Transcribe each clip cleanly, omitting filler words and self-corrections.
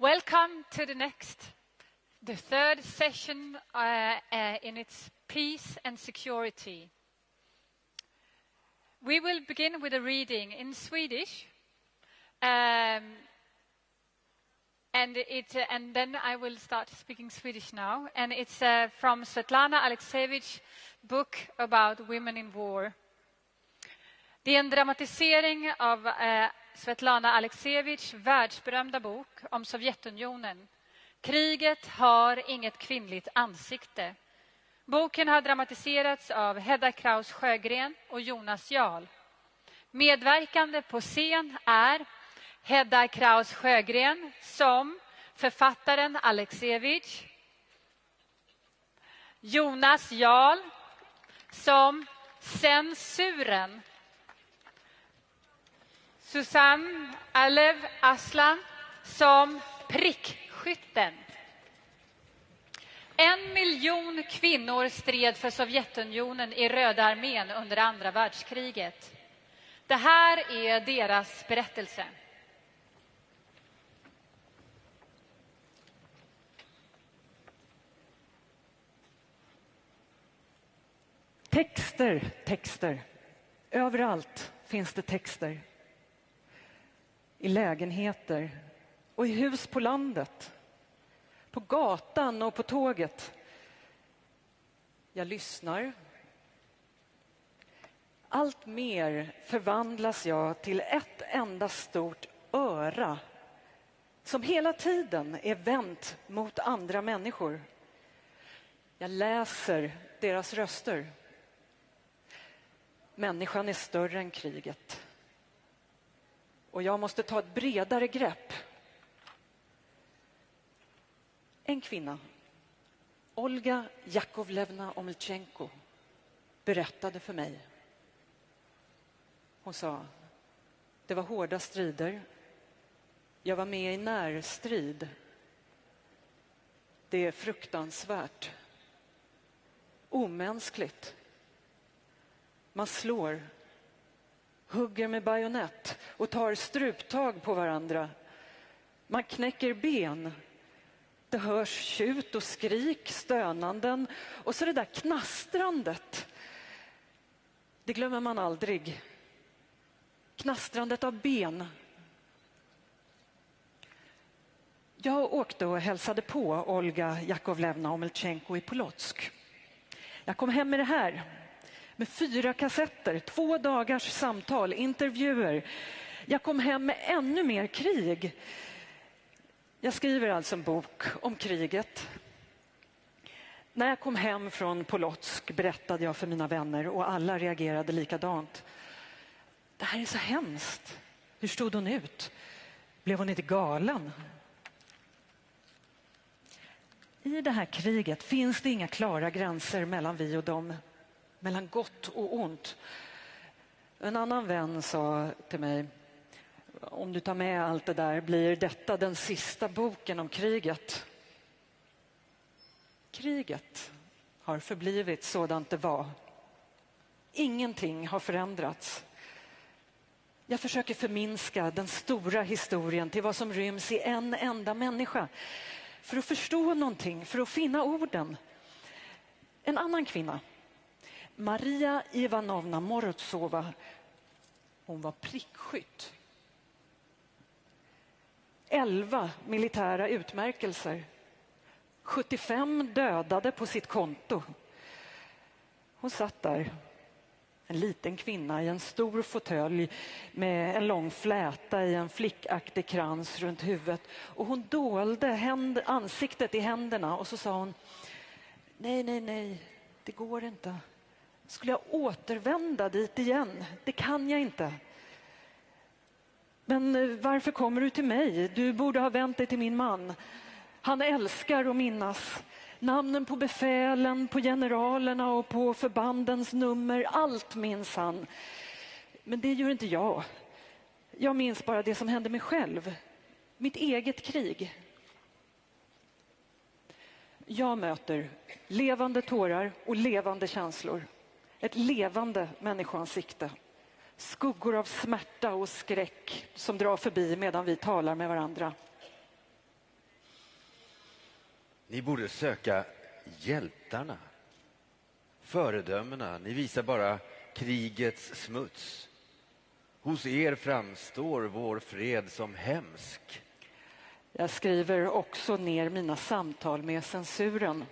Welcome to the third session in its peace and security. We will begin with a reading in Swedish, and then I will start speaking Swedish now. And it's from Svetlana Alexievich's book about women in war. Det är en dramatisering av Svetlana Alexievichs världsberömda bok om Sovjetunionen. Kriget har inget kvinnligt ansikte. Boken har dramatiserats av Hedda Kraus Sjögren och Jonas Jarl. Medverkande på scen är Hedda Kraus Sjögren som författaren Alexievich, Jonas Jarl som censuren, Susanne Alev Aslan som prickskytten. 1 miljon kvinnor stred för Sovjetunionen i Röda armén under andra världskriget. Det här är deras berättelse. Texter. Överallt finns det texter. I lägenheter och i hus på landet. På gatan och på tåget. Jag lyssnar. Allt mer förvandlas jag till ett enda stort öra som hela tiden är vänt mot andra människor. Jag läser deras röster. Människan är större än kriget. Och jag måste ta ett bredare grepp. En kvinna, Olga Jakovlevna Omelchenko, berättade för mig. Hon sa, det var hårda strider. Jag var med i närstrid. Det är fruktansvärt. Omänskligt. Man slår, hugger med bajonett och tar struptag på varandra. Man knäcker ben. Det hörs tjut och skrik, stönanden och så det där knastrandet. Det glömmer man aldrig. Knastrandet av ben. Jag åkte och hälsade på Olga Jakovlevna Omelchenko i Polotsk. Jag kom hem med det här. Med 4 kassetter, 2 dagars samtal, intervjuer. Jag kom hem med ännu mer krig. Jag skriver alltså en bok om kriget. När jag kom hem från Polotsk berättade jag för mina vänner och alla reagerade likadant. Det här är så hemskt. Hur stod hon ut? Blev hon inte galen? I det här kriget finns det inga klara gränser mellan vi och dem. Mellan gott och ont. En annan vän sa till mig, om du tar med allt det där blir detta den sista boken om kriget. Kriget har förblivit sådant det var. Ingenting har förändrats. Jag försöker förminska den stora historien till vad som ryms i en enda människa. För att förstå någonting, för att finna orden. En annan kvinna, Maria Ivanovna Morozova, hon var prickskytt. 11 militära utmärkelser. 75 dödade på sitt konto. Hon satt där, en liten kvinna i en stor fåtölj med en lång fläta i en flickaktig krans runt huvudet. Och hon dolde ansiktet i händerna och så sa hon, nej, det går inte. Skulle jag återvända dit igen? Det kan jag inte. Men varför kommer du till mig? Du borde ha vänt dig till min man. Han älskar att minnas. Namnen på befälen, på generalerna och på förbandens nummer. Allt minns han. Men det gör inte jag. Jag minns bara det som hände mig själv. Mitt eget krig. Jag möter levande tårar och levande känslor. Ett levande människoansikte. Skuggor av smärta och skräck som drar förbi medan vi talar med varandra. Ni borde söka hjältarna, föredömena. Ni visar bara krigets smuts. Hos er framstår vår fred som hemsk. Jag skriver också ner mina samtal med censuren.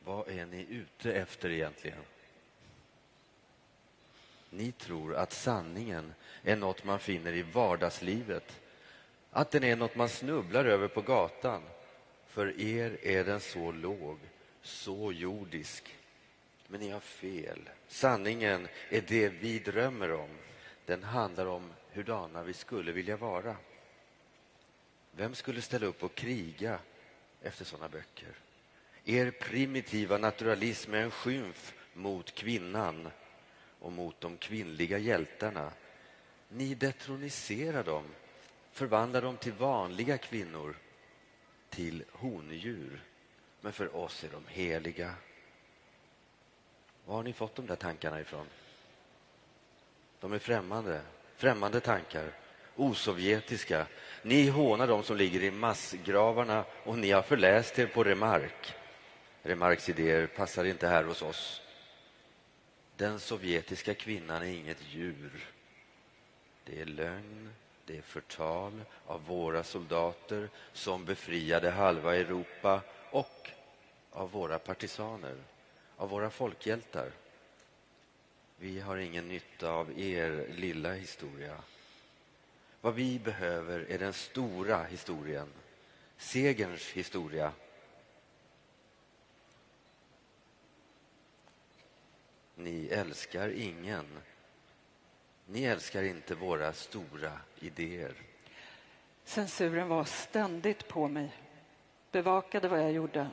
Vad är ni ute efter egentligen? Ni tror att sanningen är något man finner i vardagslivet. Att den är något man snubblar över på gatan. För er är den så låg, så jordisk. Men ni har fel. Sanningen är det vi drömmer om. Den handlar om hurdana vi skulle vilja vara. Vem skulle ställa upp och kriga efter sådana böcker? Er primitiva naturalism är en skymf mot kvinnan och mot de kvinnliga hjältarna. Ni detroniserar dem, förvandlar dem till vanliga kvinnor, till hondjur. Men för oss är de heliga. Var har ni fått de där tankarna ifrån? De är främmande tankar, osovjetiska. Ni hånar de som ligger i massgravarna och ni har förläst er på Remarque. Remarques idéer passar inte här hos oss. Den sovjetiska kvinnan är inget djur. Det är lögn, det är förtal av våra soldater som befriade halva Europa och av våra partisaner, av våra folkhjältar. Vi har ingen nytta av er lilla historia. Vad vi behöver är den stora historien, segerns historia. Ni älskar ingen. Ni älskar inte våra stora idéer. Censuren var ständigt på mig. Bevakade vad jag gjorde.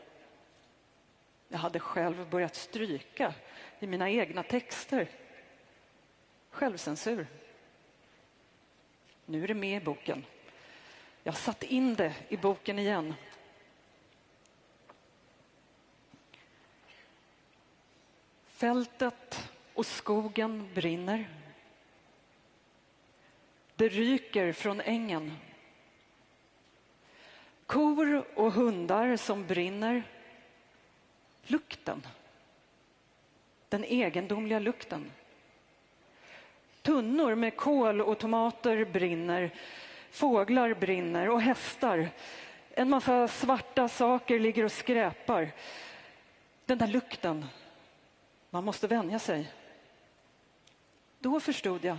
Jag hade själv börjat stryka i mina egna texter. Självcensur. Nu är det med i boken. Jag har satt in det i boken igen. Fältet och skogen brinner. Det ryker från ängen. Kor och hundar som brinner. Lukten. Den egendomliga lukten. Tunnor med kål och tomater brinner. Fåglar brinner och hästar. En massa svarta saker ligger och skräpar. Den där lukten. Man måste vänja sig. Då förstod jag.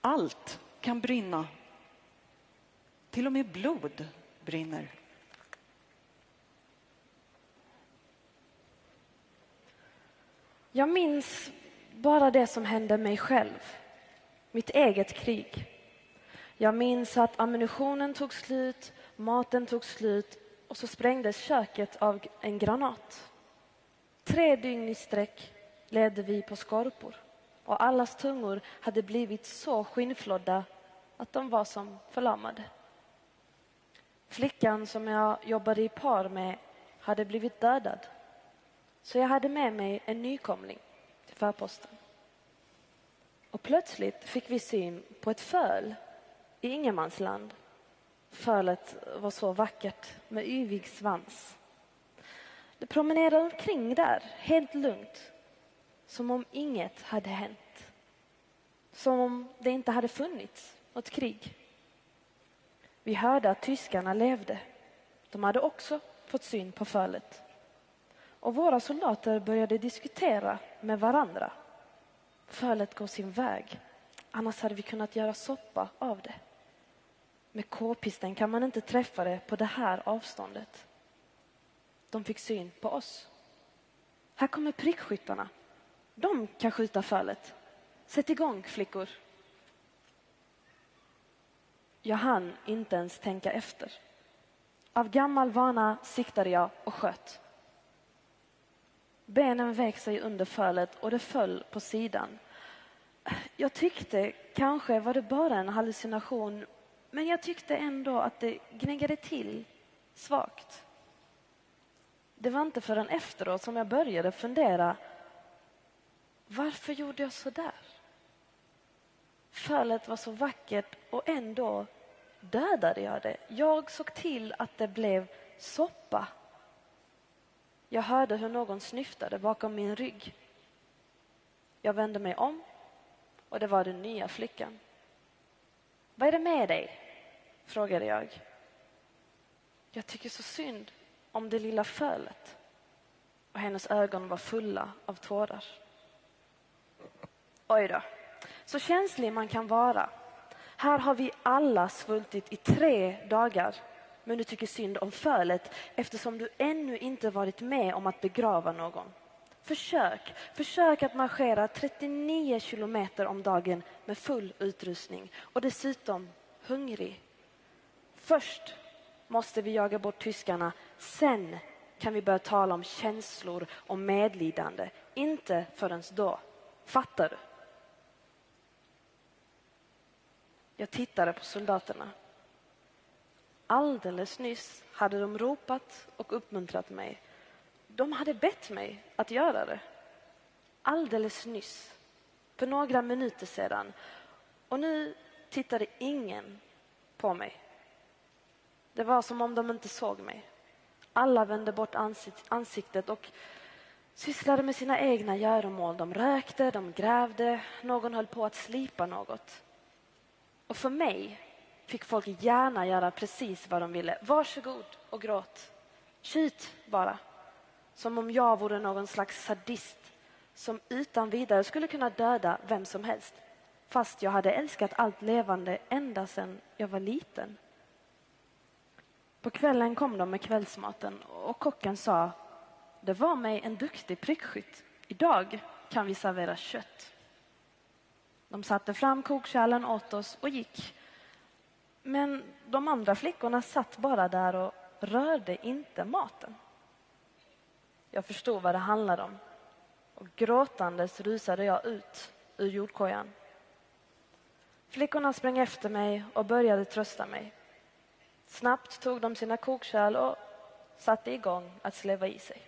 Allt kan brinna. Till och med blod brinner. Jag minns bara det som hände mig själv. Mitt eget krig. Jag minns att ammunitionen tog slut, maten tog slut och så sprängdes köket av en granat. 3 dygn i sträck ledde vi på skorpor och allas tungor hade blivit så skinnflodda att de var som förlamade. Flickan som jag jobbade i par med hade blivit dödad. Så jag hade med mig en nykomling till förposten. Och plötsligt fick vi syn på ett föl i ingenmansland. Fölet var så vackert med yvig svans. Det promenerade omkring där, helt lugnt. Som om inget hade hänt. Som om det inte hade funnits något krig. Vi hörde att tyskarna levde. De hade också fått syn på fölet. Och våra soldater började diskutera med varandra. Fölet går sin väg. Annars hade vi kunnat göra soppa av det. Med k-pisten kan man inte träffa det på det här avståndet. De fick syn på oss. Här kommer prickskyttarna. De kan skjuta fölet. Sätt igång, flickor. Jag hann inte ens tänka efter. Av gammal vana siktade jag och sköt. Benen vek sig under fölet och det föll på sidan. Jag tyckte kanske var det bara en hallucination, men jag tyckte ändå att det gnäggade till svagt. Det var inte förrän efteråt som jag började fundera. Varför gjorde jag så där? Fölet var så vackert och ändå dödade jag det. Jag såg till att det blev soppa Jag hörde hur någon snyftade bakom min rygg. Jag vände mig om och det var den nya flickan. Vad är det med dig? Frågade jag. Jag tycker så synd om det lilla fölet. Och hennes ögon var fulla av tårar. Oj då, så känslig man kan vara. Här har vi alla svultit i 3 dagar. Men du tycker synd om fölet eftersom du ännu inte varit med om att begrava någon. Försök att marschera 39 kilometer om dagen med full utrustning. Och dessutom hungrig. Först måste vi jaga bort tyskarna. Sen kan vi börja tala om känslor och medlidande. Inte förrän då. Fattar du? Jag tittade på soldaterna. Alldeles nyss hade de ropat och uppmuntrat mig. De hade bett mig att göra det. Alldeles nyss. För några minuter sedan. Och nu tittade ingen på mig. Det var som om de inte såg mig. Alla vände bort ansiktet och sysslade med sina egna göromål. De rökte, de grävde, någon höll på att slipa något. Och för mig fick folk gärna göra precis vad de ville. Varsågod och gråt. Skjut bara. Som om jag vore någon slags sadist som utan vidare skulle kunna döda vem som helst. Fast jag hade älskat allt levande ända sedan jag var liten. På kvällen kom de med kvällsmaten och kocken sa: det var mig en duktig prickskytt. Idag kan vi servera kött. De satte fram kokkärlen åt oss och gick. Men de andra flickorna satt bara där och rörde inte maten. Jag förstod vad det handlade om. Och gråtandes rusade jag ut ur jordkojan. Flickorna sprang efter mig och började trösta mig. Snabbt tog de sina kokkärl och satte igång att släva i sig.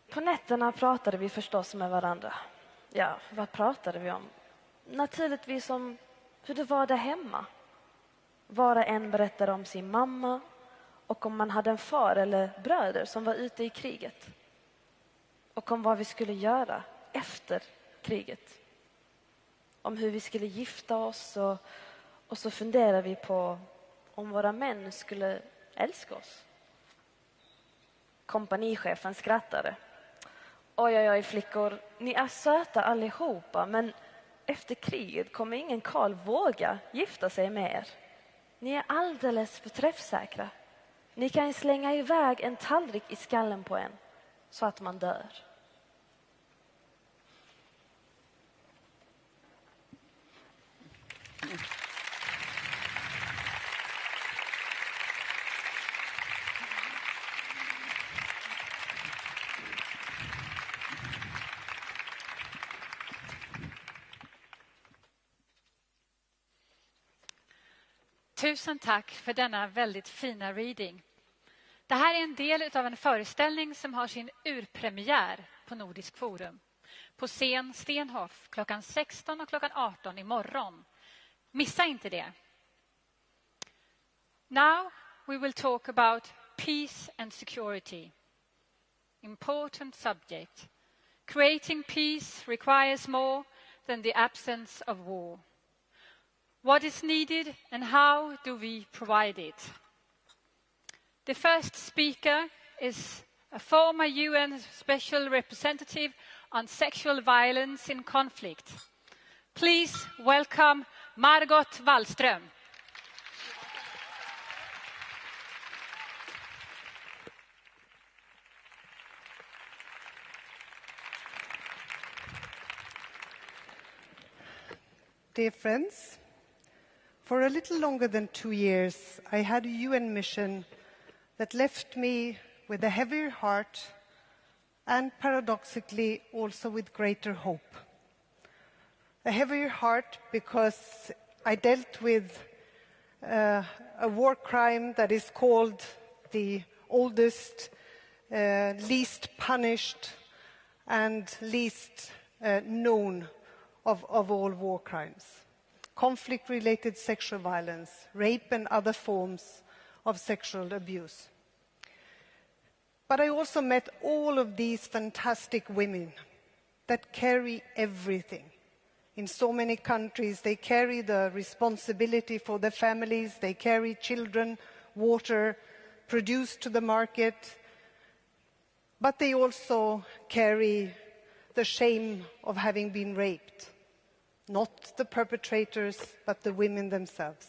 På nätterna pratade vi förstås med varandra. Ja, vad pratade vi om? Naturligtvis om hur det var där hemma. Var och en berättade om sin mamma och om man hade en far eller bröder som var ute i kriget. Och om vad vi skulle göra efter kriget. Om hur vi skulle gifta oss och så funderade vi på om våra män skulle älska oss. Kompanichefen skrattade. Oj, flickor, ni är söta allihopa, men efter kriget kommer ingen karl våga gifta sig med er. Ni är alldeles för träffsäkra. Ni kan slänga iväg en tallrik i skallen på en så att man dör. Tusen tack för denna väldigt fina reading. Det här är en del av en föreställning som har sin urpremiär på Nordisk Forum. På scen Stenhof klockan 16 och klockan 18 imorgon. Missa inte det. Now we will talk about peace and security. Important subject. Creating peace requires more than the absence of war. What is needed and how do we provide it? The first speaker is a former UN Special Representative on Sexual Violence in Conflict. Please welcome Margot Wallström. Dear friends, for a little longer than 2 years, I had a UN mission that left me with a heavier heart and paradoxically also with greater hope. A heavier heart because I dealt with a war crime that is called the oldest, least punished and least known of all war crimes. Conflict-related sexual violence, rape and other forms of sexual abuse. But I also met all of these fantastic women that carry everything. In so many countries, they carry the responsibility for their families, they carry children, water, produced to the market, but they also carry the shame of having been raped. Not the perpetrators, but the women themselves.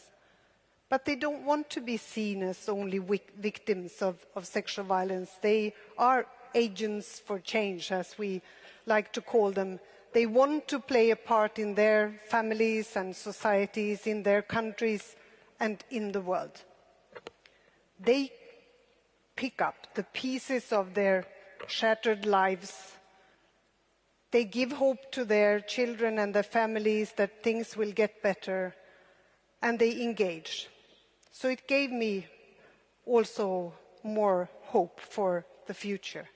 But they don't want to be seen as only victims of sexual violence. They are agents for change, as we like to call them. They want to play a part in their families and societies, in their countries and in the world. They pick up the pieces of their shattered lives. They give hope to their children and their families that things will get better, and they engage. So it gave me also more hope for the future.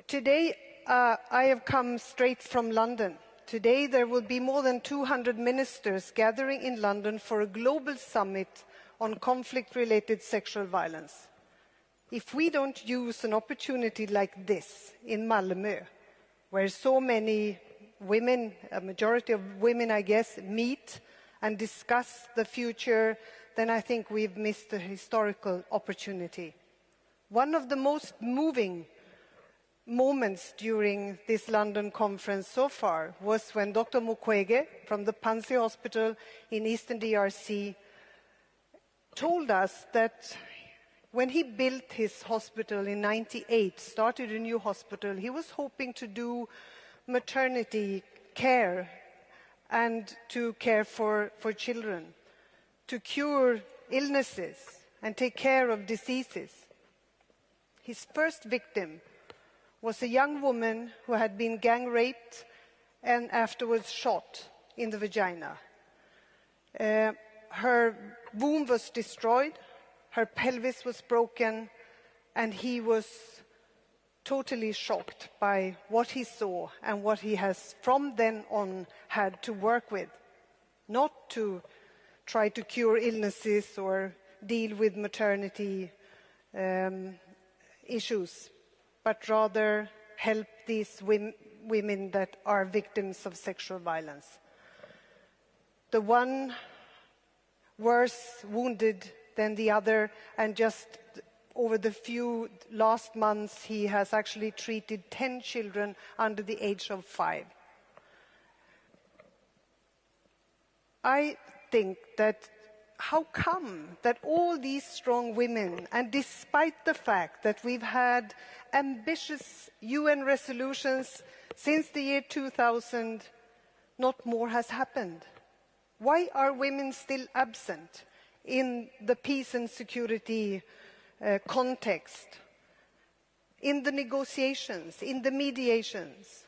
Today, I have come straight from London. Today, there will be more than 200 ministers gathering in London for a global summit on conflict-related sexual violence. If we don't use an opportunity like this in Malmö, where so many women, a majority of women, I guess, meet and discuss the future, then I think we've missed a historical opportunity. One of the most moving moments during this London conference so far was when Dr. Mukwege from the Panzi Hospital in Eastern DRC told us that when he built his hospital in '98, started a new hospital, he was hoping to do maternity care and to care for children, to cure illnesses and take care of diseases. His first victim was a young woman who had been gang raped and afterwards shot in the vagina. Her womb was destroyed, her pelvis was broken, and he was totally shocked by what he saw and what he has from then on had to work with. Not to try to cure illnesses or deal with maternity issues, but rather help these women that are victims of sexual violence. The one worse wounded than the other, and just over the few last months he has actually treated 10 children under the age of 5. I think that how come that all these strong women, and despite the fact that we've had ambitious UN resolutions since the year 2000, not more has happened? Why are women still absent in the peace and security context, in the negotiations, in the mediations,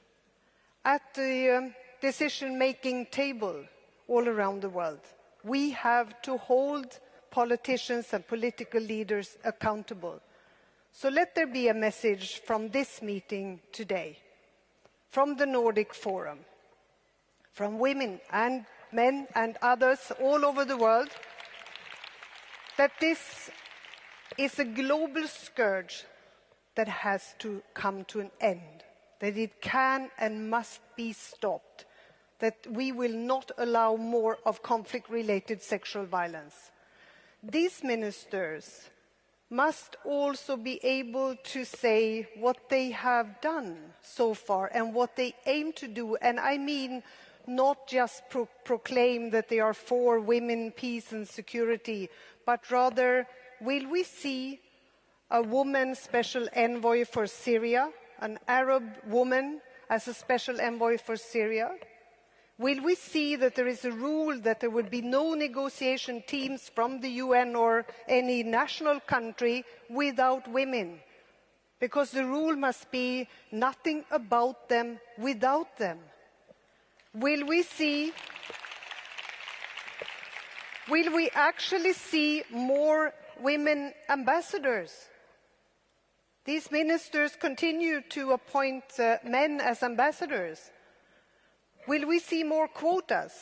at the decision-making table all around the world? We have to hold politicians and political leaders accountable. So let there be a message from this meeting today, from the Nordic Forum, from women and men and others all over the world, that this is a global scourge that has to come to an end, that it can and must be stopped, that we will not allow more of conflict-related sexual violence. These ministers must also be able to say what they have done so far and what they aim to do, and I mean not just proclaim that they are for women, peace and security, but rather, will we see a woman special envoy for Syria, an Arab woman as a special envoy for Syria? Will we see that there is a rule that there will be no negotiation teams from the UN or any national country without women? Because the rule must be nothing about them without them. Will we actually see more women ambassadors? These ministers continue to appoint men as ambassadors. Will we see more quotas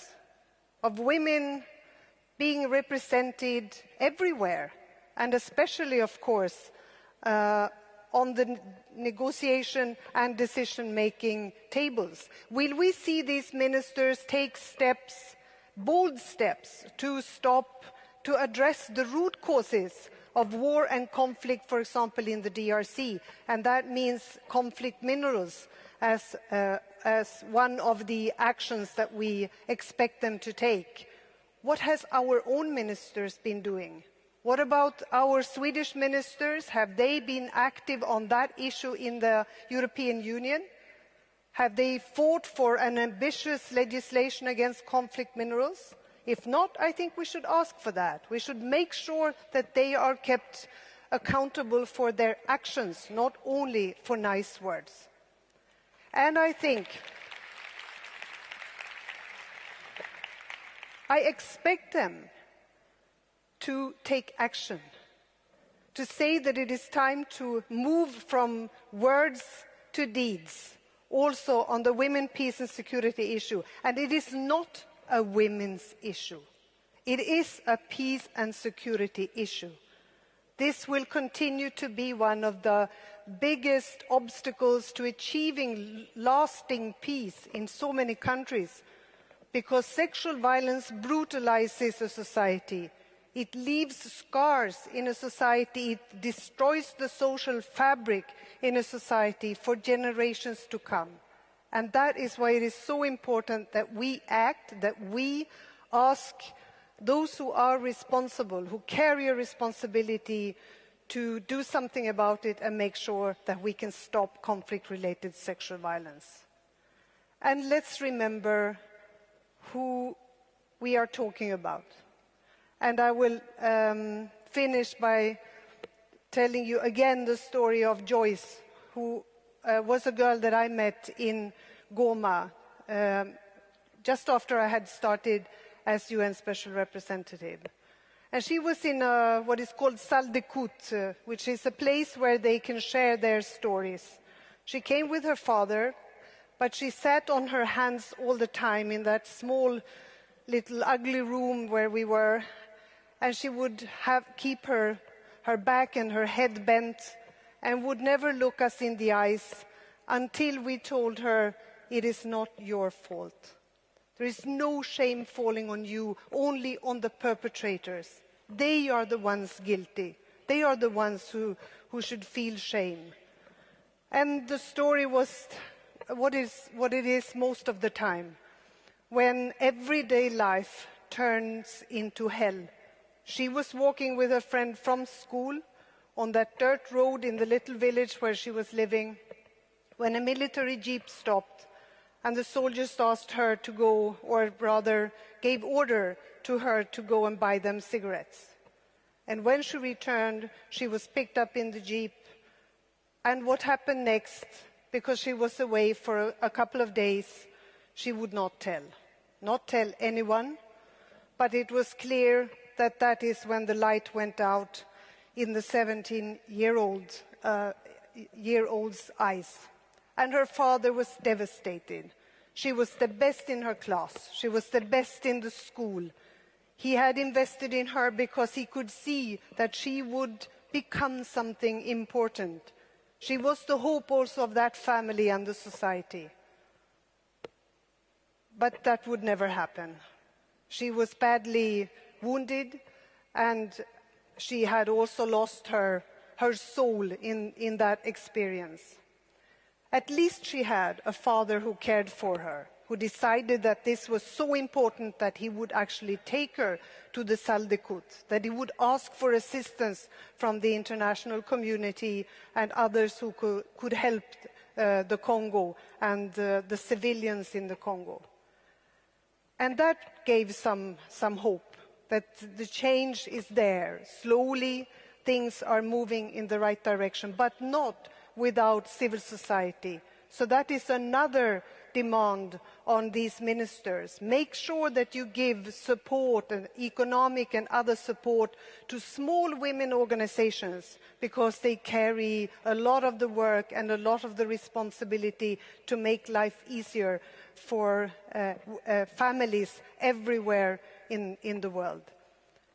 of women being represented everywhere, and especially, of course, on the negotiation and decision-making tables? Will we see these ministers take steps, bold steps, to address the root causes of war and conflict, for example, in the DRC? And that means conflict minerals as one of the actions that we expect them to take. What has our own ministers been doing? What about our Swedish ministers? Have they been active on that issue in the European Union? Have they fought for an ambitious legislation against conflict minerals? If not, I think we should ask for that. We should make sure that they are kept accountable for their actions, not only for nice words. And I expect them to take action, to say that it is time to move from words to deeds, also on the women, peace and security issue. And it is not a women's issue. It is a peace and security issue. This will continue to be one of the biggest obstacles to achieving lasting peace in so many countries, because sexual violence brutalizes a society. It leaves scars in a society. It destroys the social fabric in a society for generations to come. And that is why it is so important that we act, that we ask those who are responsible, who carry a responsibility, to do something about it and make sure that we can stop conflict-related sexual violence. And let's remember who we are talking about. And I will finish by telling you again the story of Joyce, who was a girl that I met in Goma just after I had started as UN Special Representative. And she was in what is called salle d'écoute, which is a place where they can share their stories. She came with her father, but she sat on her hands all the time in that small, little, ugly room where we were, and she would keep her back and her head bent and would never look us in the eyes until we told her, it is not your fault. There is no shame falling on you, only on the perpetrators. They are the ones guilty. They are the ones who should feel shame. And the story was what it is most of the time. When everyday life turns into hell. She was walking with a friend from school on that dirt road in the little village where she was living, when a military jeep stopped and the soldiers asked her to go, or rather gave order to her to go and buy them cigarettes. And when she returned, she was picked up in the jeep. And what happened next, because she was away for a couple of days, she would not tell anyone, but it was clear that that is when the light went out in the 17-year-old's eyes. And her father was devastated. She was the best in her class. She was the best in the school. He had invested in her because he could see that she would become something important. She was the hope also of that family and the society. But that would never happen. She was badly wounded, and she had also lost her soul in that experience. At least she had a father who cared for her, who decided that this was so important that he would actually take her to the salle d'écoute, that he would ask for assistance from the international community and others who could help the Congo and the civilians in the Congo. And that gave some hope, that the change is there. Slowly, things are moving in the right direction, but not without civil society. So that is another demand on these ministers. Make sure that you give support, and economic and other support, to small women organizations, because they carry a lot of the work and a lot of the responsibility to make life easier for families everywhere in the world.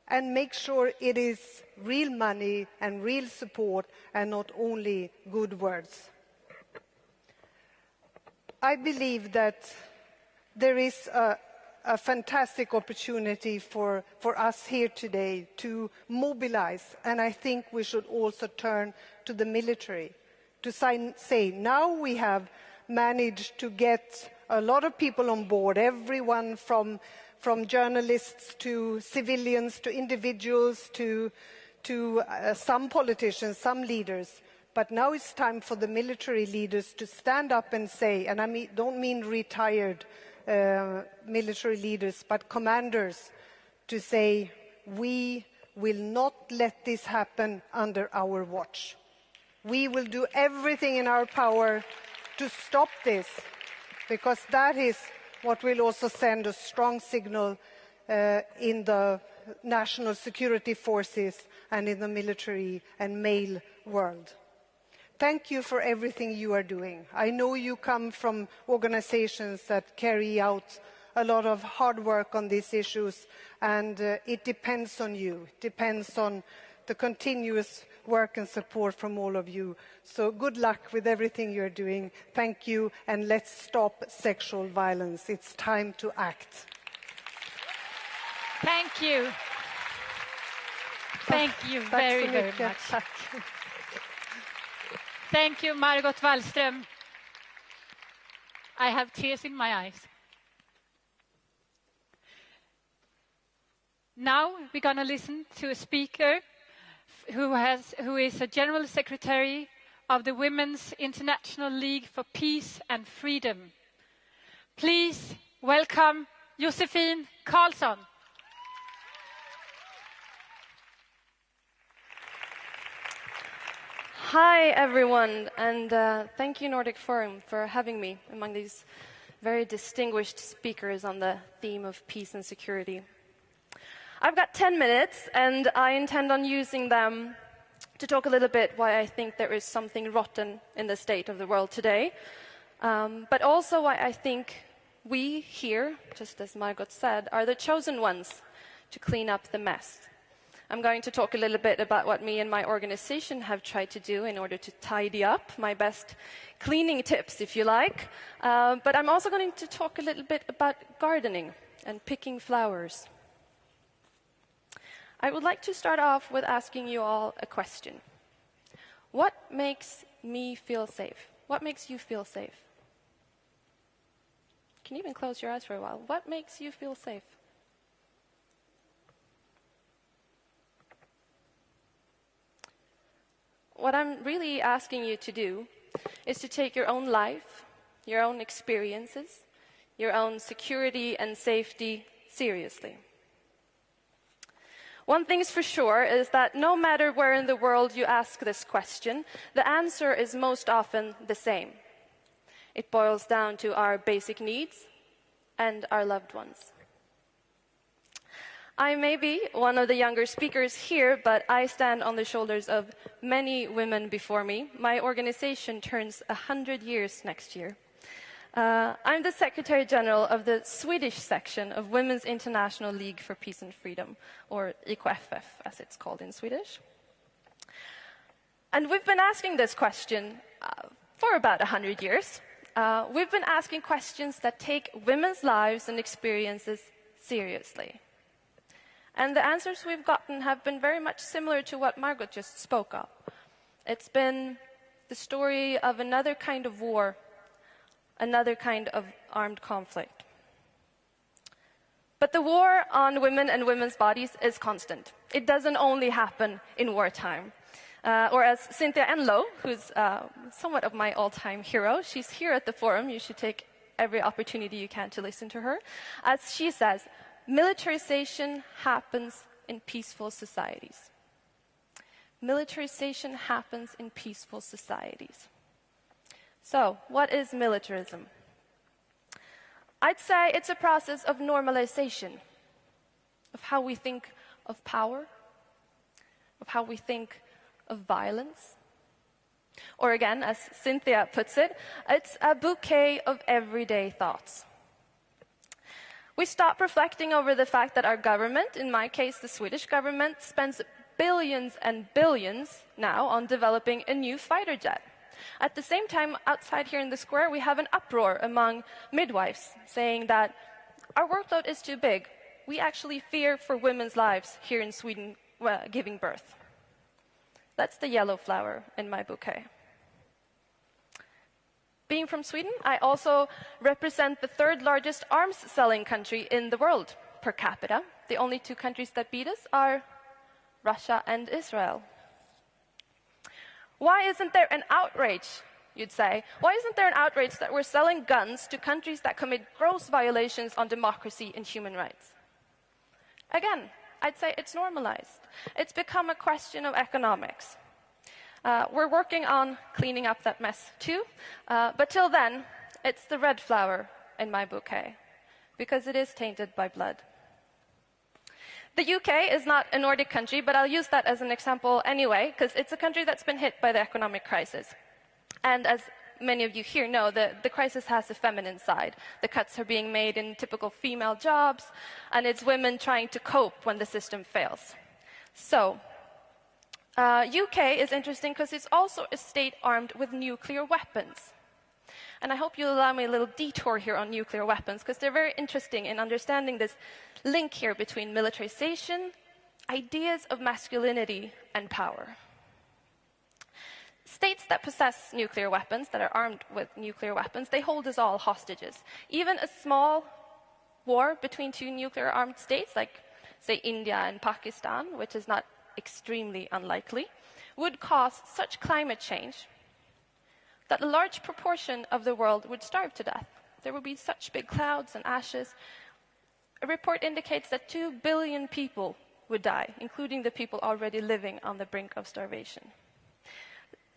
and make sure it is real money and real support and not only good words. I believe that there is a fantastic opportunity for us here today to mobilize, and I think we should also turn to the military to say now we have managed to get a lot of people on board, everyone from journalists to civilians to individuals to some politicians, some leaders. But now it's time for the military leaders to stand up and say, and I don't mean retired military leaders, but commanders, to say, we will not let this happen under our watch. We will do everything in our power to stop this, because that is what will also send a strong signal in the national security forces and in the military and male world. Thank you for everything you are doing. I know you come from organizations that carry out a lot of hard work on these issues, and it depends on you. It depends on the continuous work and support from all of you. So good luck with everything you're doing. Thank you, and let's stop sexual violence. It's time to act. Thank you. Thank you very, very much. Tack. Thank you, Margot Wallström. I have tears in my eyes. Now we're going to listen to a speaker who is a General Secretary of the Women's International League for Peace and Freedom. Please welcome Josefin Karlsson. Hi, everyone, and thank you, Nordic Forum, for having me among these very distinguished speakers on the theme of peace and security. I've got 10 minutes, and I intend on using them to talk a little bit why I think there is something rotten in the state of the world today, but also why I think we here, just as Margot said, are the chosen ones to clean up the mess. I'm going to talk a little bit about what me and my organization have tried to do in order to tidy up, my best cleaning tips, if you like. But I'm also going to talk a little bit about gardening and picking flowers. I would like to start off with asking you all a question. What makes me feel safe? What makes you feel safe? You can even close your eyes for a while. What makes you feel safe? What I'm really asking you to do is to take your own life, your own experiences, your own security and safety seriously. One thing's for sure is that no matter where in the world you ask this question, the answer is most often the same. It boils down to our basic needs and our loved ones. I may be one of the younger speakers here, but I stand on the shoulders of many women before me. My organization turns 100 years next year. I'm the Secretary General of the Swedish section of Women's International League for Peace and Freedom, or IKFF as it's called in Swedish. And we've been asking this question for about 100 years. We've been asking questions that take women's lives and experiences seriously. And the answers we've gotten have been very much similar to what Margot just spoke of. It's been the story of another kind of war, another kind of armed conflict. But the war on women and women's bodies is constant. It doesn't only happen in wartime. Or as Cynthia Enlow, who's somewhat of my all-time hero, she's here at the forum. You should take every opportunity you can to listen to her. As she says, militarization happens in peaceful societies. Militarization happens in peaceful societies. So, what is militarism? I'd say it's a process of normalization, of how we think of power, of how we think of violence. Or again, as Cynthia puts it, it's a bouquet of everyday thoughts. We stop reflecting over the fact that our government, in my case the Swedish government, spends billions and billions now on developing a new fighter jet. At the same time, outside here in the square, we have an uproar among midwives saying that our workload is too big. We actually fear for women's lives here in Sweden giving birth. That's the yellow flower in my bouquet. Being from Sweden, I also represent the third largest arms-selling country in the world per capita. The only two countries that beat us are Russia and Israel. Why isn't there an outrage, you'd say? Why isn't there an outrage that we're selling guns to countries that commit gross violations on democracy and human rights? Again, I'd say it's normalized. It's become a question of economics. We're working on cleaning up that mess too, but till then, it's the red flower in my bouquet, because it is tainted by blood. The UK is not a Nordic country, but I'll use that as an example anyway, because it's a country that's been hit by the economic crisis. And as many of you here know, the crisis has a feminine side. The cuts are being made in typical female jobs, and it's women trying to cope when the system fails. So, UK is interesting because it's also a state armed with nuclear weapons. And I hope you'll allow me a little detour here on nuclear weapons, because they're very interesting in understanding this link here between militarization, ideas of masculinity, and power. States that possess nuclear weapons, that are armed with nuclear weapons, they hold us all hostages. Even a small war between two nuclear-armed states, like, say, India and Pakistan, which is not extremely unlikely, would cause such climate change that a large proportion of the world would starve to death. There would be such big clouds and ashes. A report indicates that 2 billion people would die, including the people already living on the brink of starvation.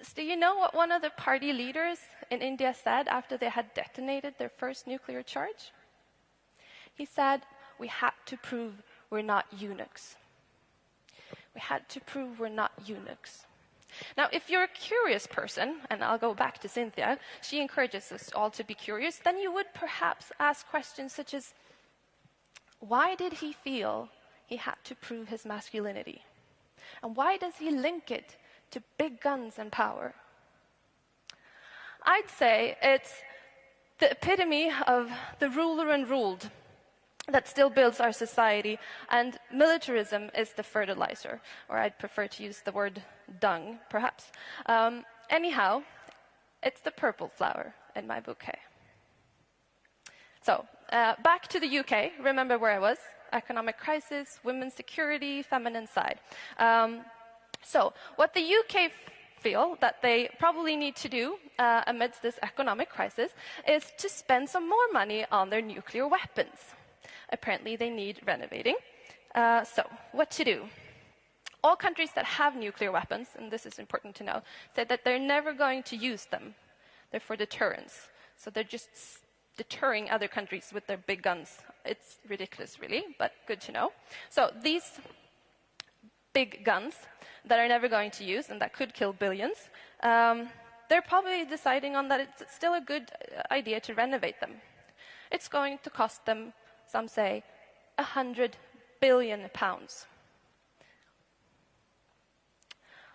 So do you know what one of the party leaders in India said after they had detonated their first nuclear charge? He said, "We had to prove we're not eunuchs." We had to prove we're not eunuchs. Now, if you're a curious person, and I'll go back to Cynthia, she encourages us all to be curious, then you would perhaps ask questions such as, why did he feel he had to prove his masculinity? And why does he link it to big guns and power? I'd say it's the epitome of the ruler and ruled that still builds our society, and militarism is the fertilizer, or I'd prefer to use the word dung, perhaps. Anyhow, it's the purple flower in my bouquet. So, back to the UK. Remember where I was? Economic crisis, women's security, feminine side. So, what the UK feel that they probably need to do amidst this economic crisis is to spend some more money on their nuclear weapons. Apparently, they need renovating. So, what to do? All countries that have nuclear weapons, and this is important to know, say that they're never going to use them. They're for deterrence. So they're just deterring other countries with their big guns. It's ridiculous, really, but good to know. So these big guns that are never going to use and that could kill billions, they're probably deciding on that it's still a good idea to renovate them. It's going to cost them, some say, £100 billion.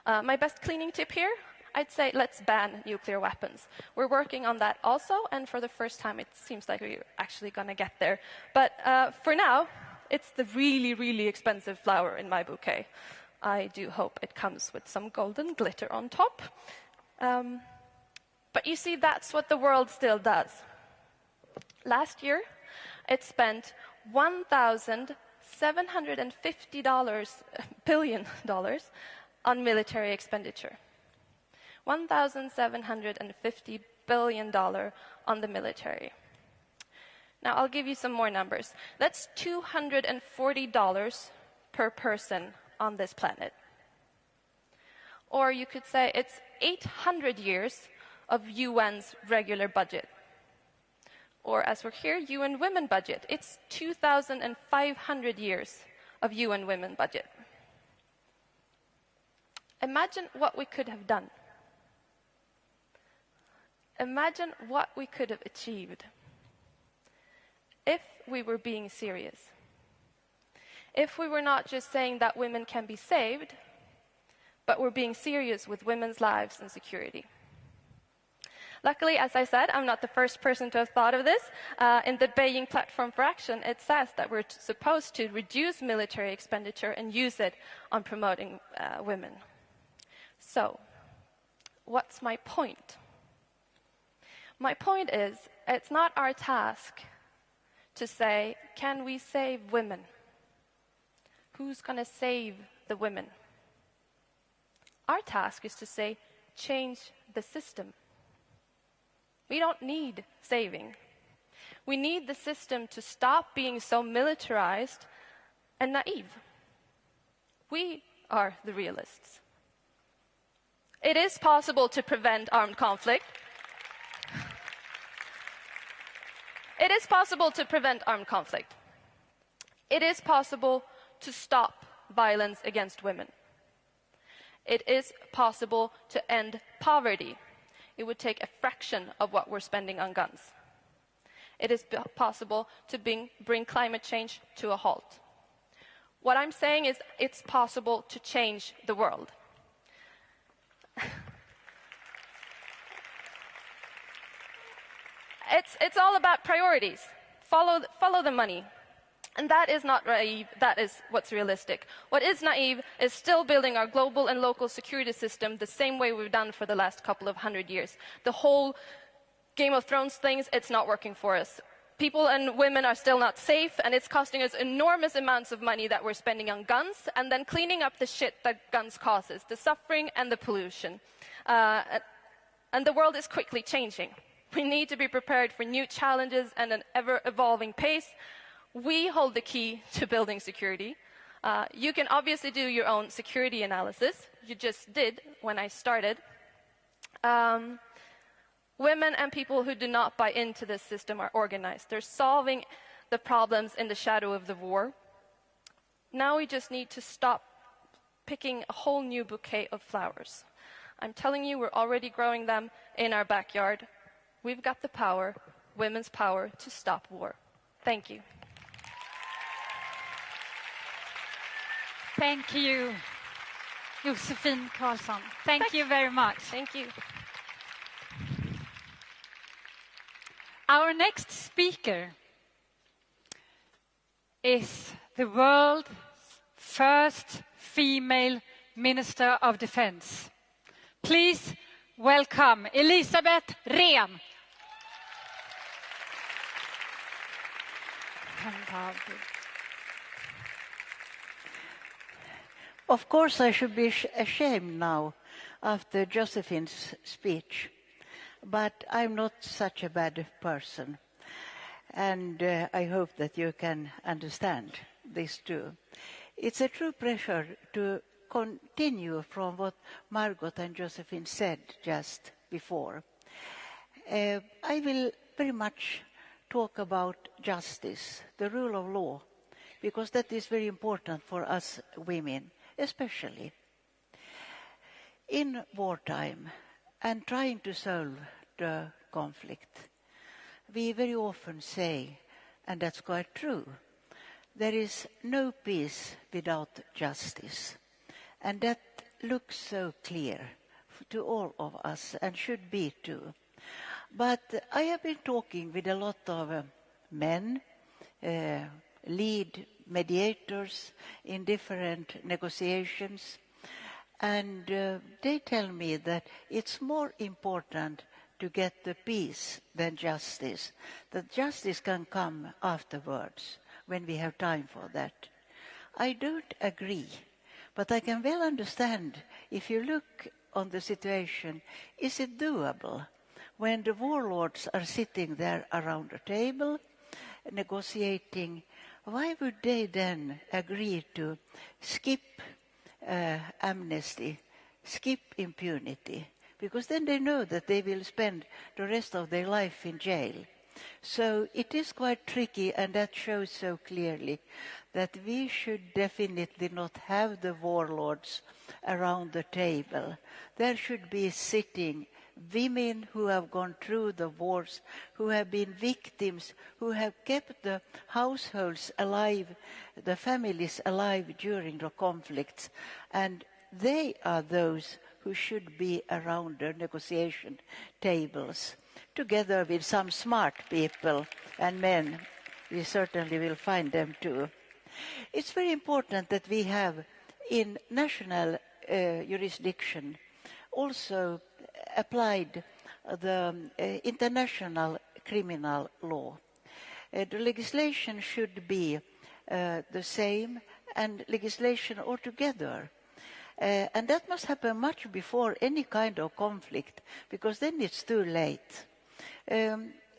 My best cleaning tip here, I'd say let's ban nuclear weapons. We're working on that also, and for the first time it seems like we're actually going to get there. But for now, it's the really, really expensive flower in my bouquet. I do hope it comes with some golden glitter on top. But you see, that's what the world still does. Last year, it spent $1,750 billion on military expenditure. $1,750 billion on the military. Now, I'll give you some more numbers. That's $240 per person on this planet. Or you could say it's 800 years of UN's regular budget. Or as we're here, UN Women budget. It's 2,500 years of UN Women budget. Imagine what we could have done. Imagine what we could have achieved. if we were being serious. If we were not just saying that women can be saved, but we're being serious with women's lives and security. Luckily, as I said, I'm not the first person to have thought of this. In the Beijing Platform for Action, it says that we're supposed to reduce military expenditure and use it on promoting women. So, what's my point? My point is, it's not our task to say, can we save women? Who's going to save the women? Our task is to say, change the system. We don't need saving. We need the system to stop being so militarized and naive. We are the realists. It is possible to prevent armed conflict. It is possible to prevent armed conflict. It is possible to stop violence against women. It is possible to end poverty. It would take a fraction of what we're spending on guns. It is possible to bring climate change to a halt. What I'm saying is it's possible to change the world. It's all about priorities. Follow the money. And that is not naive, that is what's realistic. What is naive is still building our global and local security system the same way we've done for the last couple of 100 years. The whole Game of Thrones things, it's not working for us. People and women are still not safe, and it's costing us enormous amounts of money that we're spending on guns, and then cleaning up the shit that guns causes, the suffering and the pollution. And the world is quickly changing. We need to be prepared for new challenges and an ever-evolving pace. We hold the key to building security. You can obviously do your own security analysis. You just did when I started. Women and people who do not buy into this system are organized. They're solving the problems in the shadow of the war. Now we just need to stop picking a whole new bouquet of flowers. I'm telling you, we're already growing them in our backyard. We've got the power, women's power, to stop war. Thank you. Thank you, Josefin Karlsson. Thank you very much. Thank you. Our next speaker is the world's first female Minister of Defense. Please welcome Elisabeth Rehn. Of course, I should be ashamed now after Josephine's speech, but I'm not such a bad person, and I hope that you can understand this too. It's a true pleasure to continue from what Margot and Josephine said just before. I will very much talk about justice, the rule of law, because that is very important for us women, especially. In wartime and trying to solve the conflict, we very often say, and that's quite true, there is no peace without justice. And that looks so clear to all of us and should be too. But I have been talking with a lot of men, lead mediators in different negotiations, and they tell me that it's more important to get the peace than justice, that justice can come afterwards when we have time for that. I don't agree, but I can well understand if you look on the situation, is it doable when the warlords are sitting there around a table negotiating? Why would they then agree to skip amnesty, skip impunity? Because then they know that they will spend the rest of their life in jail. So it is quite tricky, and that shows so clearly that we should definitely not have the warlords around the table. There should be sitting women who have gone through the wars, who have been victims, who have kept the households alive, the families alive during the conflicts. And they are those who should be around the negotiation tables, together with some smart people and men. We certainly will find them too. It's very important that we have in national jurisdiction also applied the international criminal law. The legislation should be the same and legislation altogether. And that must happen much before any kind of conflict, because then it's too late.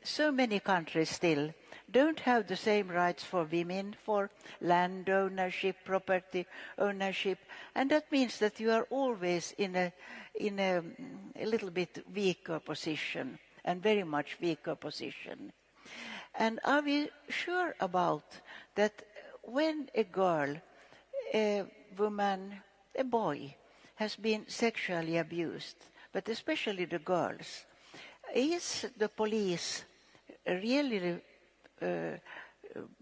So many countries still don't have the same rights for women, for land ownership, property ownership, and that means that you are always in a little bit weaker position, and very much weaker position. And are we sure about that when a girl, a woman, a boy has been sexually abused, but especially the girls, is the police really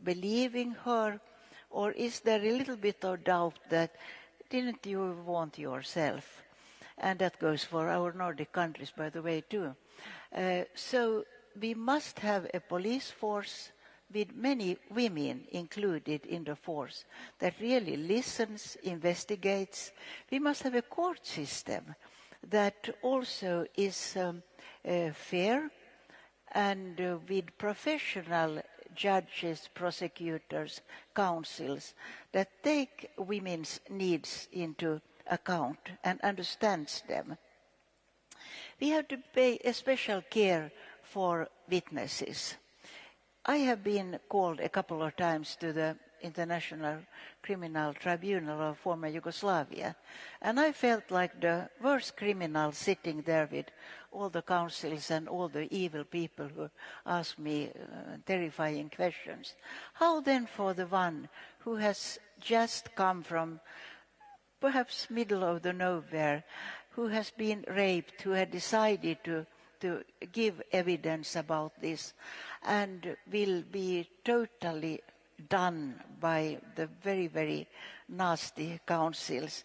believing her, or is there a little bit of doubt that didn't you want yourself? And that goes for our Nordic countries, by the way, too. So we must have a police force with many women included in the force that really listens, investigates. We must have a court system that also is fair and with professional judges, prosecutors, counsels that take women's needs into account and understands them. We have to pay a special care for witnesses. I have been called a couple of times to the International Criminal Tribunal of former Yugoslavia, and I felt like the worst criminal sitting there with all the counsels and all the evil people who ask me terrifying questions. How then for the one who has just come from perhaps middle of the nowhere, who has been raped, who had decided to give evidence about this and will be totally done by the very, very nasty councils.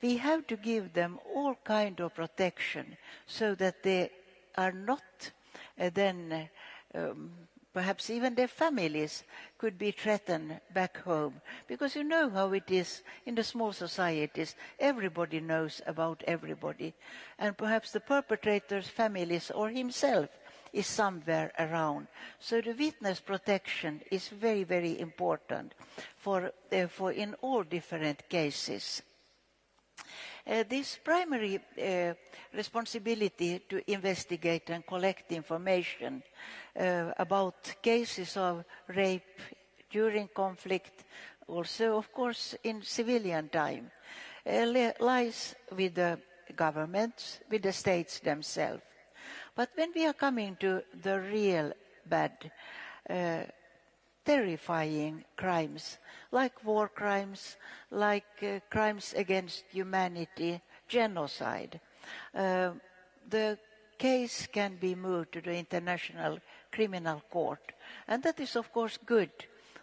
We have to give them all kind of protection so that they are not then perhaps even their families could be threatened back home. Because you know how it is in the small societies. Everybody knows about everybody. And perhaps the perpetrator's families or himself is somewhere around. So the witness protection is very, very important for in all different cases. This primary responsibility to investigate and collect information about cases of rape during conflict, also of course in civilian time, lies with the governments, with the states themselves. But when we are coming to the real bad, terrifying crimes, like war crimes, like crimes against humanity, genocide, the case can be moved to the International Criminal Court. And that is, of course, good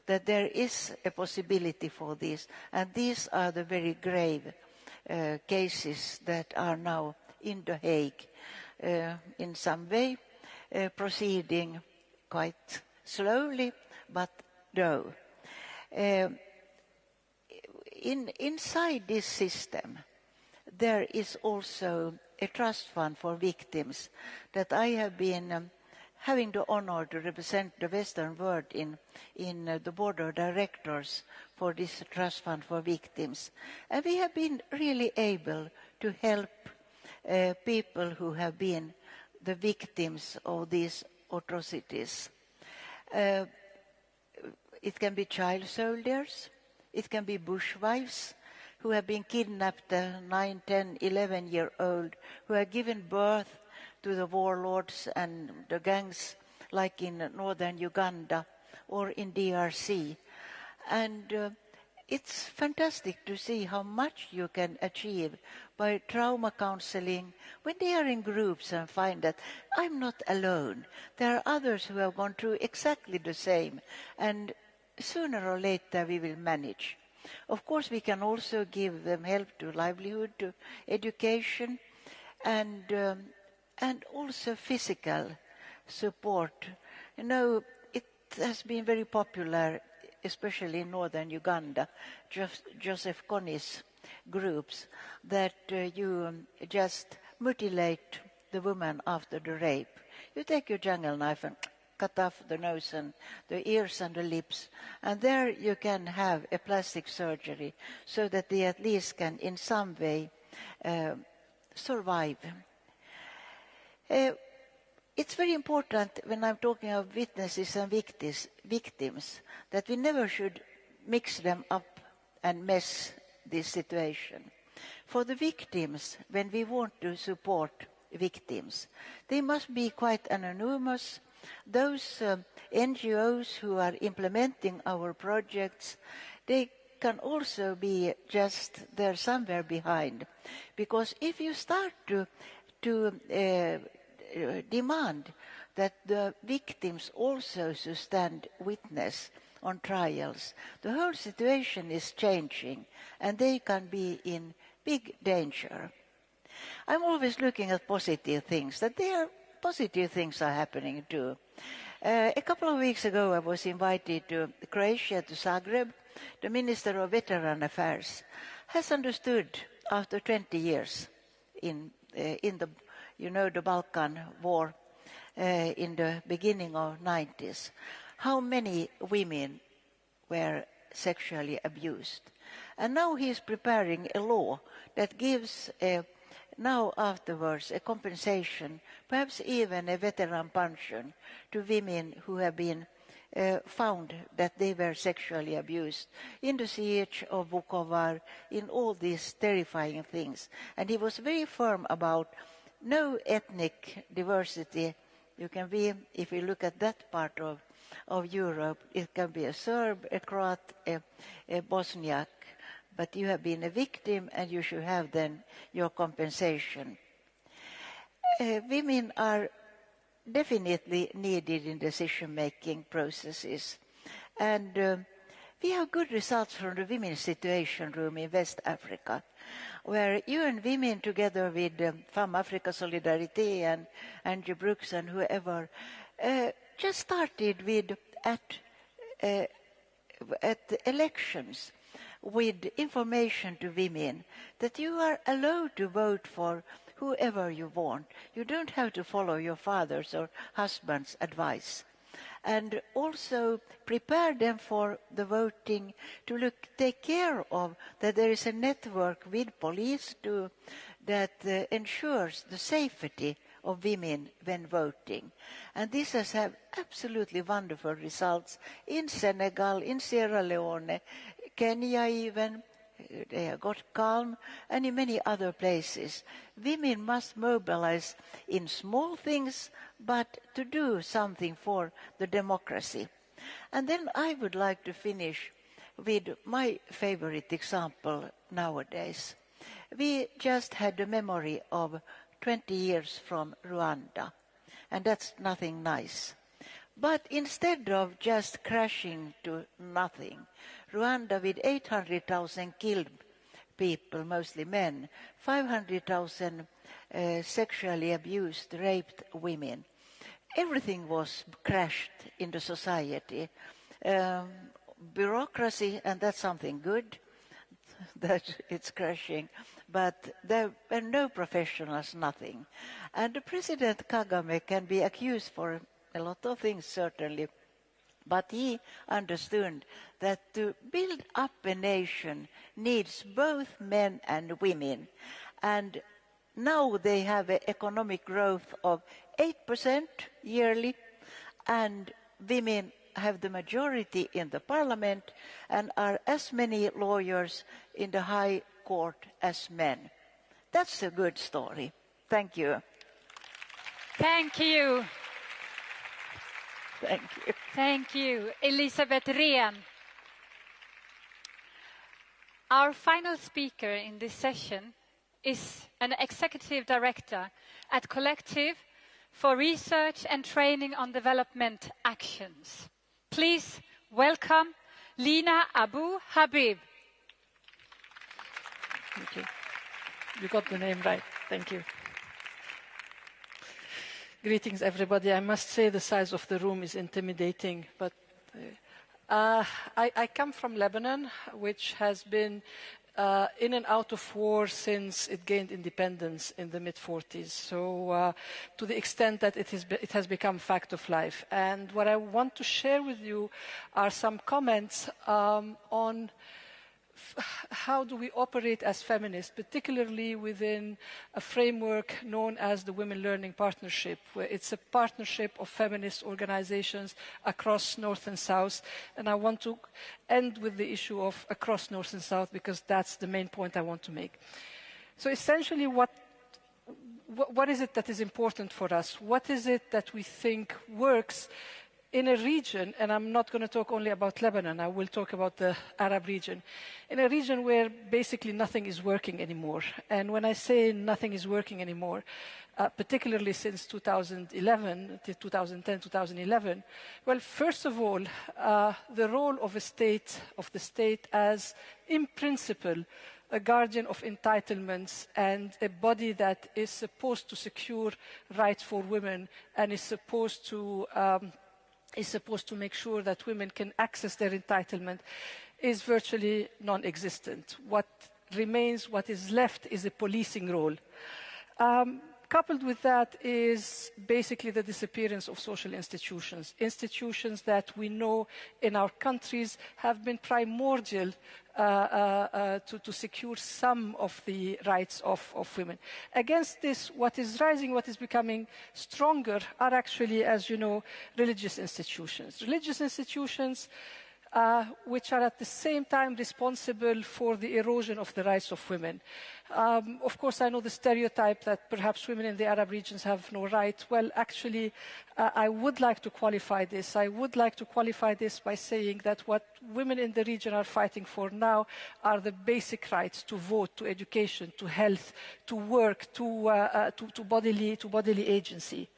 that there is a possibility for this. And these are the very grave cases that are now in The Hague, in some way, proceeding quite slowly, but no. Inside this system, there is also a trust fund for victims that I have been having the honor to represent the Western world in the board of directors for this trust fund for victims. And we have been really able to help people who have been the victims of these atrocities. It can be child soldiers, it can be bushwives who have been kidnapped, 9, 10, 11-year-old, who have given birth to the warlords and the gangs like in northern Uganda or in DRC. And it's fantastic to see how much you can achieve by trauma counseling when they are in groups and find that I'm not alone. There are others who have gone through exactly the same, and sooner or later we will manage. Of course, we can also give them help to livelihood, to education, and also physical support. You know, it has been very popular, especially in northern Uganda, Joseph Kony's groups, that you just mutilate the woman after the rape. You take your jungle knife and cut off the nose and the ears and the lips, and there you can have a plastic surgery so that they at least can in some way survive. It's very important when I'm talking of witnesses and victims that we never should mix them up and mess this situation. For the victims, when we want to support victims, they must be quite anonymous. Those NGOs who are implementing our projects, they can also be just there somewhere behind. Because if you start to demand that the victims also should stand witness on trials, the whole situation is changing and they can be in big danger. I'm always looking at positive things, that there are positive things are happening too. A couple of weeks ago I was invited to Croatia, to Zagreb. The Minister of Veteran Affairs has understood after 20 years in the Balkan War in the beginning of 90s, how many women were sexually abused. And now he is preparing a law that gives now afterwards a compensation, perhaps even a veteran pension to women who have been found that they were sexually abused in the siege of Vukovar, in all these terrifying things. And he was very firm about no ethnic diversity. You can be, if you look at that part of Europe, it can be a Serb, a Croat, a Bosniak, but you have been a victim and you should have then your compensation. Women are definitely needed in decision-making processes. And we have good results from the Women's Situation Room in West Africa, where UN Women, together with Femme Africa Solidarité and Angie Brooks and whoever, just started with at elections with information to women that you are allowed to vote for whoever you want. You don't have to follow your father's or husband's advice. And also prepare them for the voting, to take care of that there is a network with police that ensures the safety of women when voting. And this has had absolutely wonderful results in Senegal, in Sierra Leone, Kenya even. They have got calm, and in many other places. Women must mobilize in small things, but to do something for the democracy. And then I would like to finish with my favorite example nowadays. We just had the memory of 20 years from Rwanda, and that's nothing nice. But instead of just crashing to nothing, Rwanda, with 800,000 killed people, mostly men, 500,000 sexually abused, raped women, everything was crashed in the society. Bureaucracy, and that's something good, that it's crashing, but there were no professionals, nothing. And the President Kagame can be accused for a lot of things, certainly, but he understood that to build up a nation needs both men and women. And now they have an economic growth of 8% yearly, and women have the majority in the parliament and are as many lawyers in the high court as men. That's a good story. Thank you. Thank you. Thank you. Thank you, Elisabeth Rehn. Our final speaker in this session is an executive director at Collective for Research and Training on Development Actions. Please welcome Lina Abu Habib. Thank you. You got the name right. Thank you. Greetings, everybody. I must say the size of the room is intimidating, but I come from Lebanon, which has been in and out of war since it gained independence in the mid-40s. So to the extent that it has become fact of life. And what I want to share with you are some comments on how do we operate as feminists, particularly within a framework known as the Women Learning Partnership, where it's a partnership of feminist organizations across North and South. And I want to end with the issue of across North and South, because that's the main point I want to make. So essentially, what is it that is important for us? What is it that we think works in a region, and I'm not going to talk only about Lebanon, I will talk about the Arab region, in a region where basically nothing is working anymore. And when I say nothing is working anymore, particularly since 2011, 2010, 2011, well, first of all, the role of the state as, in principle, a guardian of entitlements and a body that is supposed to secure rights for women and is supposed to make sure that women can access their entitlement, is virtually non-existent. What remains, what is left, is a policing role. Coupled with that is basically the disappearance of social institutions, institutions that we know in our countries have been primordial to secure some of the rights of women. Against this, what is rising, what is becoming stronger are actually, as you know, religious institutions. Religious institutions which are at the same time responsible for the erosion of the rights of women. Of course, I know the stereotype that perhaps women in the Arab regions have no right. Well, actually, I would like to qualify this. I would like to qualify this by saying that what women in the region are fighting for now are the basic rights to vote, to education, to health, to work, to bodily agency.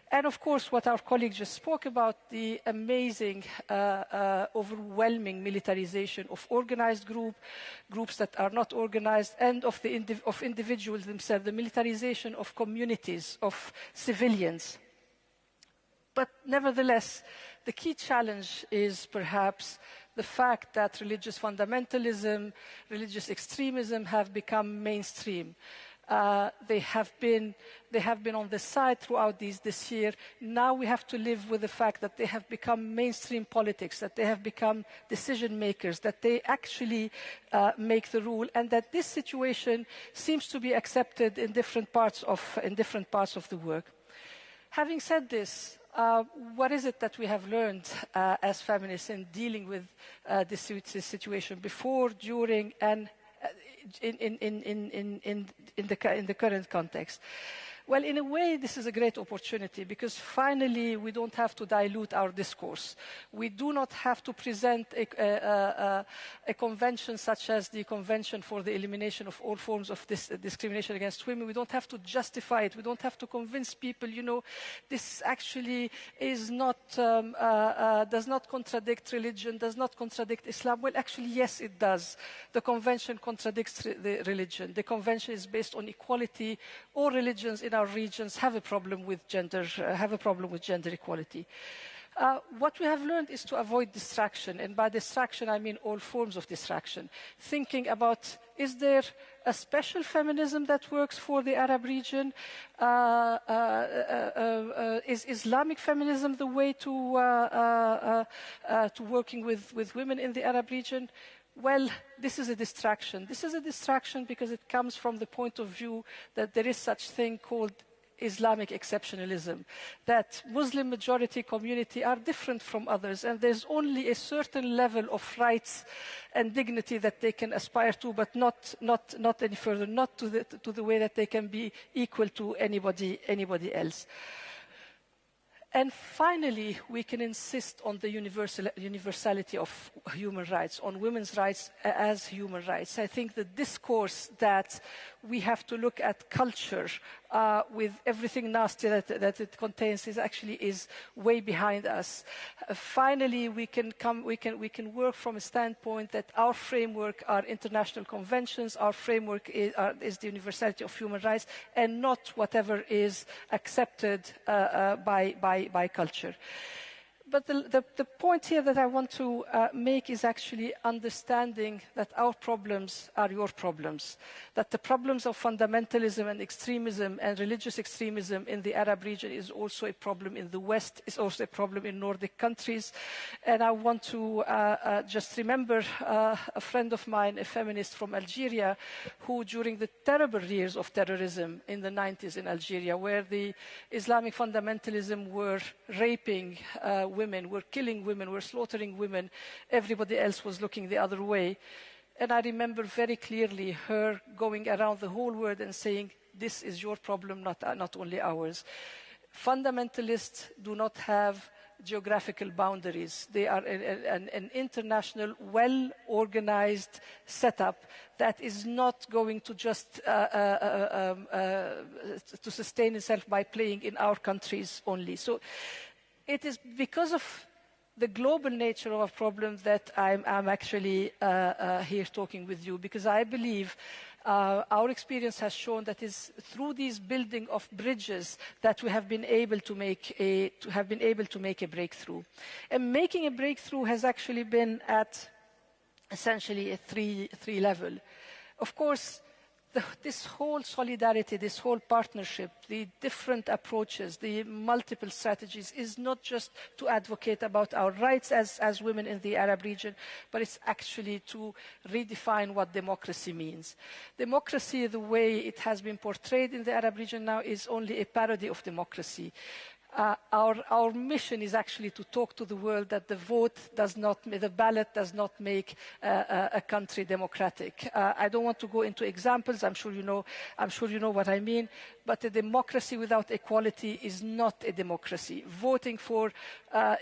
And of course, what our colleague just spoke about, the amazing, overwhelming militarization of organized groups that are not organized, and of individuals themselves, the militarization of communities, of civilians. But nevertheless, the key challenge is perhaps the fact that religious fundamentalism, religious extremism have become mainstream. They have been on the side throughout this year. Now we have to live with the fact that they have become mainstream politics, that they have become decision makers, that they actually make the rule, and that this situation seems to be accepted in different parts of the work. Having said this, what is it that we have learned as feminists in dealing with this situation before, during, and in the current context? Well, in a way, this is a great opportunity because finally we don't have to dilute our discourse. We do not have to present a convention such as the Convention for the Elimination of All Forms of Discrimination Against Women. We don't have to justify it. We don't have to convince people, this actually is not, does not contradict religion, does not contradict Islam. Well, actually, yes, it does. The Convention contradicts the religion. The Convention is based on equality. All religions in our regions have a problem with gender equality. What we have learned is to avoid distraction, and by distraction I mean all forms of distraction. Thinking about, is there a special feminism that works for the Arab region? Is Islamic feminism the way to working with women in the Arab region? Well, this is a distraction. This is a distraction because it comes from the point of view that there is such thing called Islamic exceptionalism, that Muslim majority community are different from others, and there's only a certain level of rights and dignity that they can aspire to, but not any further, not to the way that they can be equal to anybody else. And finally, we can insist on the universality of human rights, on women's rights as human rights. I think the discourse that we have to look at culture with everything nasty that it contains is way behind us. Finally, we can work from a standpoint that our framework are international conventions, our framework is the universality of human rights, and not whatever is accepted by culture. But the point here that I want to make is actually understanding that our problems are your problems, that the problems of fundamentalism and extremism and religious extremism in the Arab region is also a problem in the West, is also a problem in Nordic countries. And I want to just remember a friend of mine, a feminist from Algeria, who during the terrible years of terrorism in the 90s in Algeria, where the Islamic fundamentalism were raping women, were killing women, were slaughtering women. Everybody else was looking the other way. And I remember very clearly her going around the whole world and saying, this is your problem, not only ours. Fundamentalists do not have geographical boundaries. They are an international, well-organized setup that is not going to just to sustain itself by playing in our countries only. So it is because of the global nature of our problem that I'm actually here talking with you, because I believe our experience has shown that it's through these building of bridges that we have been able to make a breakthrough. And making a breakthrough has actually been at essentially a three level. Of course, this whole solidarity, this whole partnership, the different approaches, the multiple strategies is not just to advocate about our rights as women in the Arab region, but it's actually to redefine what democracy means. Democracy, the way it has been portrayed in the Arab region now, is only a parody of democracy. Our mission is actually to talk to the world that the ballot does not make a country democratic. I don't want to go into examples. I'm sure you know what I mean. But a democracy without equality is not a democracy. Voting for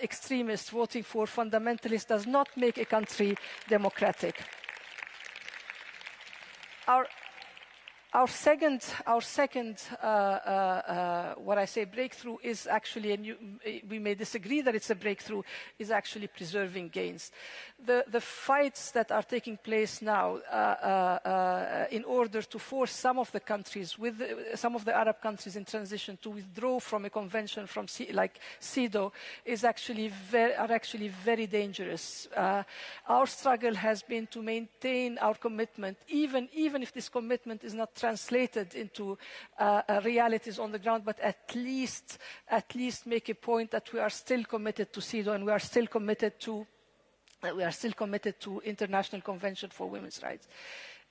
extremists, voting for fundamentalists does not make a country democratic. Our second, what I say breakthrough is actually, we may disagree that it's a breakthrough, is actually preserving gains. The fights that are taking place now in order to force some of the countries, some of the Arab countries in transition to withdraw from a convention like CEDAW are actually very dangerous. Our struggle has been to maintain our commitment, even if this commitment is not translated into realities on the ground, but at least make a point that we are still committed to CEDAW and we are still committed to International Convention for Women's Rights.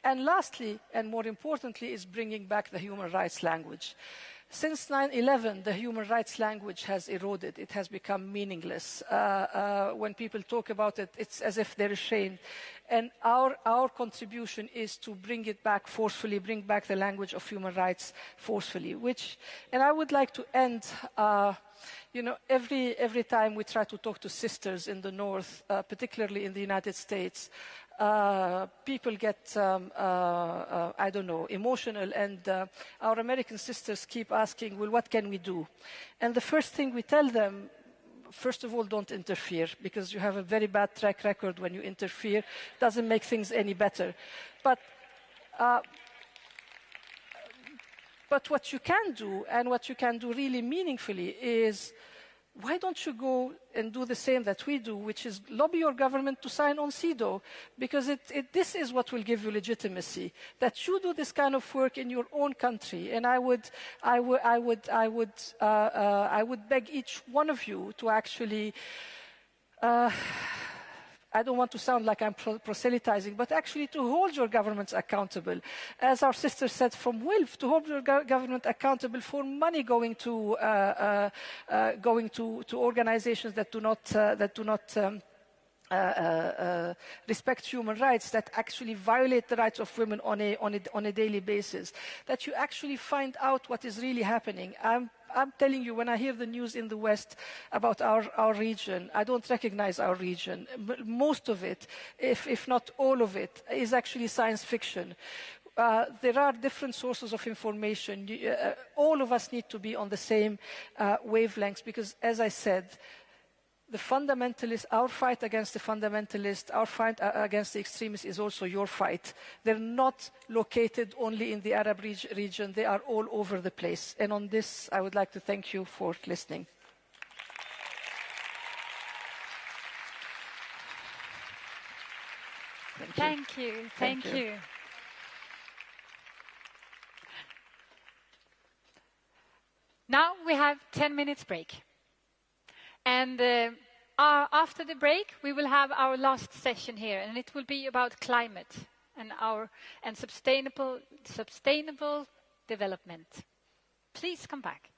And lastly, and more importantly, is bringing back the human rights language. Since 9/11, the human rights language has eroded. It has become meaningless. When people talk about it, it's as if they're ashamed. And our contribution is to bring it back forcefully, bring back the language of human rights forcefully. And I would like to end, every time we try to talk to sisters in the North, particularly in the United States, people get, emotional, and our American sisters keep asking, well, what can we do? And the first thing we tell them, first of all, don't interfere, because you have a very bad track record when you interfere. Doesn't make things any better. But what you can do, and what you can do really meaningfully, is why don't you go and do the same that we do, which is lobby your government to sign on CEDAW, because this is what will give you legitimacy, that you do this kind of work in your own country. And I would beg each one of you to actually. I don't want to sound like I'm proselytizing, but actually to hold your governments accountable. As our sister said from WILF, to hold your government accountable for money going to organizations that do not respect human rights, that actually violate the rights of women on a daily basis, that you actually find out what is really happening. I'm telling you, when I hear the news in the West about our region, I don't recognize our region. Most of it, if not all of it, is actually science fiction. There are different sources of information. All of us need to be on the same wavelengths because, as I said, the fundamentalists, our fight against the fundamentalists, our fight against the extremists is also your fight. They're not located only in the Arab region. They are all over the place. And on this, I would like to thank you for listening. Thank you. Thank you. Now we have 10 minutes break. And after the break, we will have our last session here, and it will be about climate and sustainable development. Please come back.